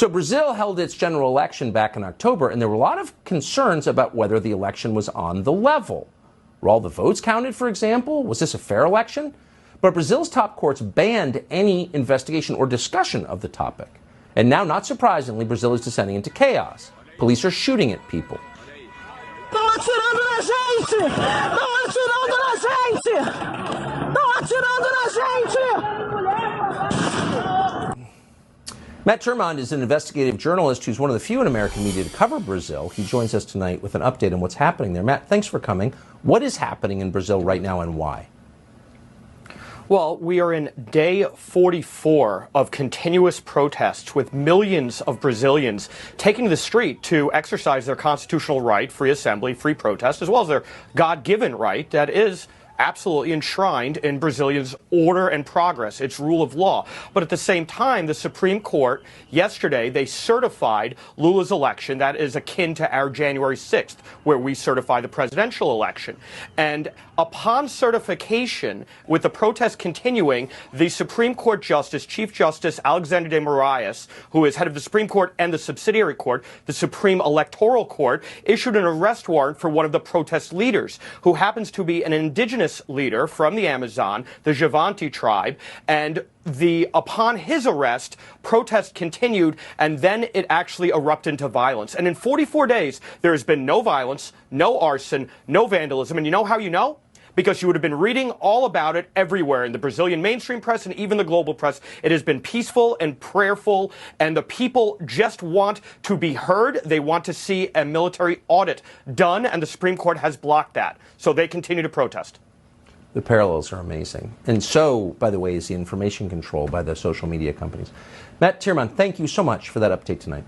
So Brazil held its general election back in October, and there were a lot of concerns about whether the election was on the level. Were all the votes counted, for example? Was this a fair election? But Brazil's top courts banned any investigation or discussion of the topic. And now, not surprisingly, Brazil is descending into chaos. Police are shooting at people. Estão atirando na gente! Estão atirando na gente! Estão atirando na gente! Matt Turmond is an investigative journalist who's one of the few in American media to cover Brazil. He joins us tonight with an update on what's happening there. Matt, thanks for coming. What is happening in Brazil right now and why? Well, we are in day 44 of continuous protests with millions of Brazilians taking to the street to exercise their constitutional right, free assembly, free protest, as well as their God-given right that is absolutely enshrined in Brazilians' order and progress, its rule of law. But at the same time, the Supreme Court, yesterday, they certified Lula's election. That is akin to our January 6th, where we certify the presidential election. And upon certification, with the protest continuing, the Supreme Court Justice, Chief Justice Alexander de Moraes, who is head of the Supreme Court and the subsidiary court, the Supreme Electoral Court, issued an arrest warrant for one of the protest leaders, who happens to be an indigenous leader from the Amazon, the Xavante tribe, and upon his arrest, protests continued, and then it actually erupted into violence. And in 44 days, there has been no violence, no arson, no vandalism. And you know how you know? Because you would have been reading all about it everywhere in the Brazilian mainstream press and even the global press. It has been peaceful and prayerful, and the people just want to be heard. They want to see a military audit done, and the Supreme Court has blocked that. So they continue to protest. The parallels are amazing. And so, by the way, is the information control by the social media companies. Matt Turmond, thank you so much for that update tonight.